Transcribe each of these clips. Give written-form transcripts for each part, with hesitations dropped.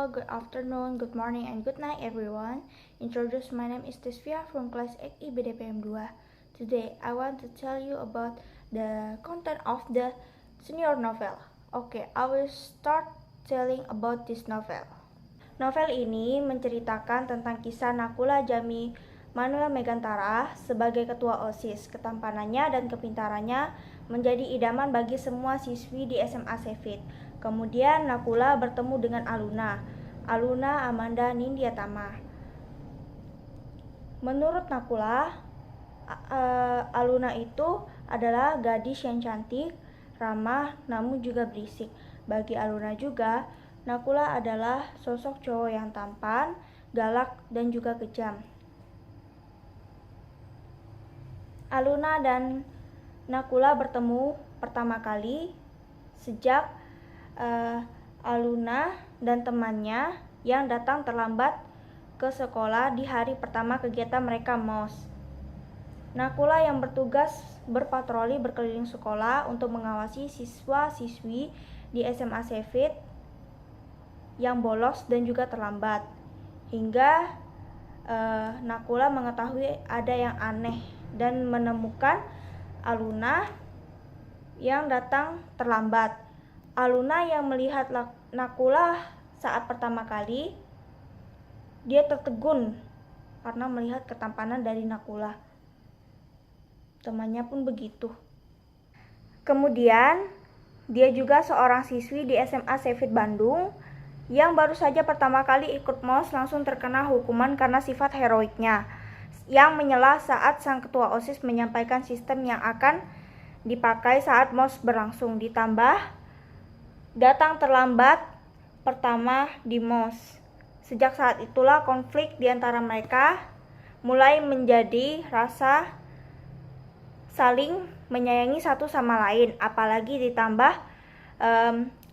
good afternoon, good morning, and good night everyone. Introduce, my name is Tisvia from class 8 IBDPM 2. Today, I want to tell you about the content of the senior novel. Okay, I will start telling about this novel. Novel ini menceritakan tentang kisah Nakula Jamie Manuel Megantara sebagai ketua OSIS. Ketampanannya dan kepintarannya menjadi idaman bagi semua siswi di SMA Sheffield. Kemudian Nakula bertemu dengan Aluna Amanda Nindyatama. Menurut Nakula, Aluna itu adalah gadis yang cantik, ramah, namun juga berisik. Bagi Aluna juga, Nakula adalah sosok cowok yang tampan, galak, dan juga kejam. Aluna dan Nakula bertemu pertama kali sejak Aluna dan temannya yang datang terlambat ke sekolah di hari pertama kegiatan mereka MOS. Nakula yang bertugas berpatroli berkeliling sekolah untuk mengawasi siswa-siswi di SMA Sheffield yang bolos dan juga terlambat. Hingga Nakula mengetahui ada yang aneh dan menemukan Aluna yang datang terlambat. Aluna yang melihat Nakula saat pertama kali, dia tertegun karena melihat ketampanan dari Nakula. Temannya pun begitu. Kemudian, dia juga seorang siswi di SMA Sheffield Bandung yang baru saja pertama kali ikut MOS langsung terkena hukuman karena sifat heroiknya yang menyela saat sang ketua OSIS menyampaikan sistem yang akan dipakai saat MOS berlangsung, ditambah datang terlambat pertama di MOS. Sejak saat itulah konflik di antara mereka mulai menjadi rasa saling menyayangi satu sama lain, apalagi ditambah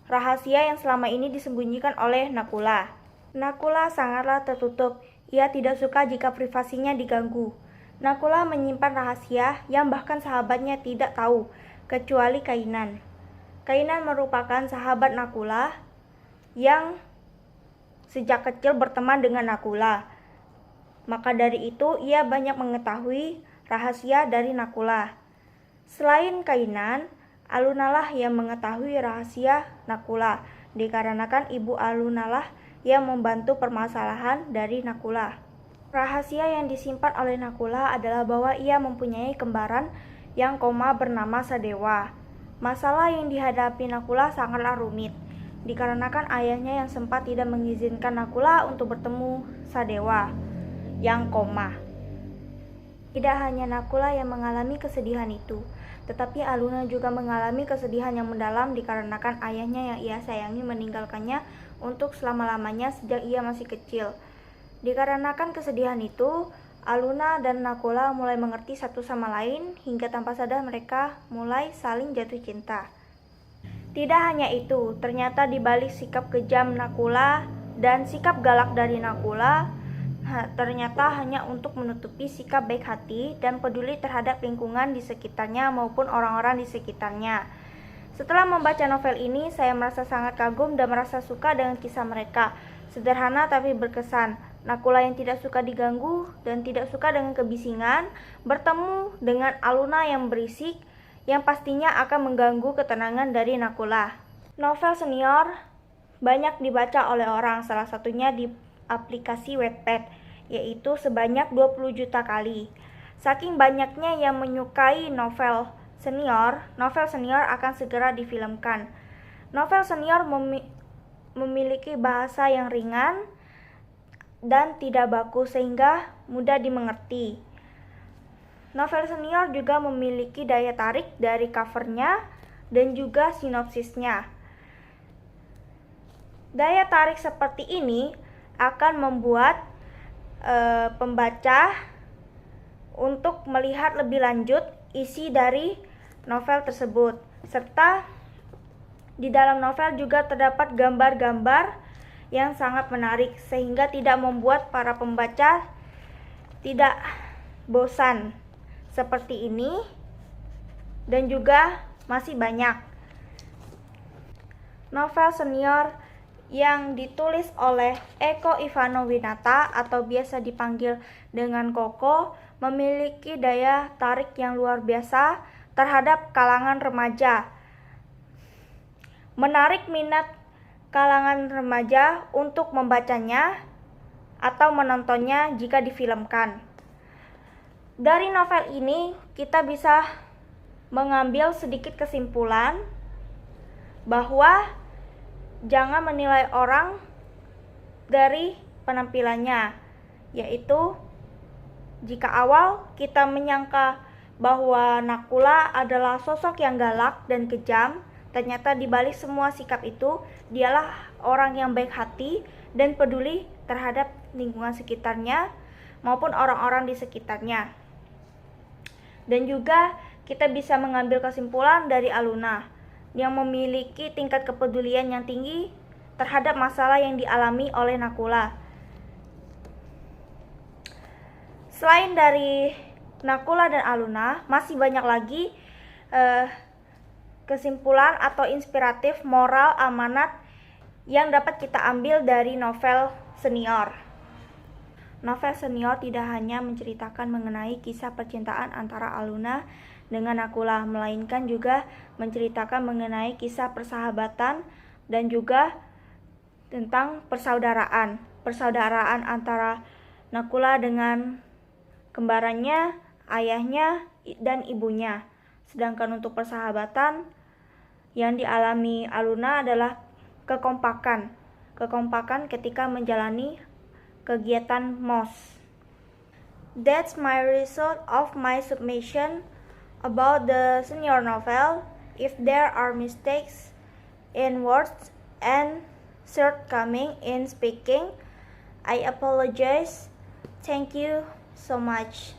rahasia yang selama ini disembunyikan oleh Nakula. Nakula sangatlah tertutup. Ia tidak suka jika privasinya diganggu. Nakula menyimpan rahasia yang bahkan sahabatnya tidak tahu, kecuali Kainan. Kainan merupakan sahabat Nakula yang sejak kecil berteman dengan Nakula. Maka dari itu, ia banyak mengetahui rahasia dari Nakula. Selain Kainan, Alunalah yang mengetahui rahasia Nakula, dikarenakan ibu Alunalah yang membantu permasalahan dari Nakula. Rahasia yang disimpan oleh Nakula adalah bahwa ia mempunyai kembaran yang koma bernama Sadewa. Masalah yang dihadapi Nakula sangatlah rumit, dikarenakan ayahnya yang sempat tidak mengizinkan Nakula untuk bertemu Sadewa yang koma. Tidak hanya Nakula yang mengalami kesedihan itu, tetapi Aluna juga mengalami kesedihan yang mendalam dikarenakan ayahnya yang ia sayangi meninggalkannya untuk selama-lamanya sejak ia masih kecil. Dikarenakan kesedihan itu, Aluna dan Nakula mulai mengerti satu sama lain hingga tanpa sadar mereka mulai saling jatuh cinta. Tidak hanya itu, ternyata di balik sikap kejam Nakula dan sikap galak dari Nakula, ternyata hanya untuk menutupi sikap baik hati dan peduli terhadap lingkungan di sekitarnya maupun orang-orang di sekitarnya. Setelah membaca novel ini, saya merasa sangat kagum dan merasa suka dengan kisah mereka. Sederhana tapi berkesan. Nakula yang tidak suka diganggu dan tidak suka dengan kebisingan bertemu dengan Aluna yang berisik yang pastinya akan mengganggu ketenangan dari Nakula. Novel senior banyak dibaca oleh orang, salah satunya di aplikasi Wattpad, yaitu sebanyak 20 juta kali. Saking banyaknya yang menyukai novel senior akan segera difilmkan. Novel senior memiliki bahasa yang ringan dan tidak baku sehingga mudah dimengerti. Novel senior juga memiliki daya tarik dari covernya dan juga sinopsisnya. Daya tarik seperti ini akan membuat pembaca untuk melihat lebih lanjut isi dari novel tersebut. Serta di dalam novel juga terdapat gambar-gambar yang sangat menarik sehingga tidak membuat para pembaca tidak bosan. Seperti ini dan juga masih banyak. Novel senior yang ditulis oleh Eko Ivanowinata atau biasa dipanggil dengan Koko, memiliki daya tarik yang luar biasa terhadap kalangan remaja. Menarik minat kalangan remaja untuk membacanya atau menontonnya jika difilmkan. Dari novel ini kita bisa mengambil sedikit kesimpulan bahwa jangan menilai orang dari penampilannya, yaitu jika awal kita menyangka bahwa Nakula adalah sosok yang galak dan kejam, ternyata di balik semua sikap itu dialah orang yang baik hati dan peduli terhadap lingkungan sekitarnya maupun orang-orang di sekitarnya. Dan juga kita bisa mengambil kesimpulan dari Aluna yang memiliki tingkat kepedulian yang tinggi terhadap masalah yang dialami oleh Nakula. Selain dari Nakula dan Aluna, masih banyak lagi kesimpulan atau inspiratif moral amanat yang dapat kita ambil dari novel senior. Novel senior tidak hanya menceritakan mengenai kisah percintaan antara Aluna dengan Nakula, melainkan juga menceritakan mengenai kisah persahabatan dan juga tentang persaudaraan antara Nakula dengan kembarannya, ayahnya, dan ibunya. Sedangkan untuk persahabatan yang dialami Aluna adalah kekompakan ketika menjalani kegiatan MOS. That's my result of my submission about the senior novel. If there are mistakes in words and shortcoming in speaking, I apologize. Thank you so much.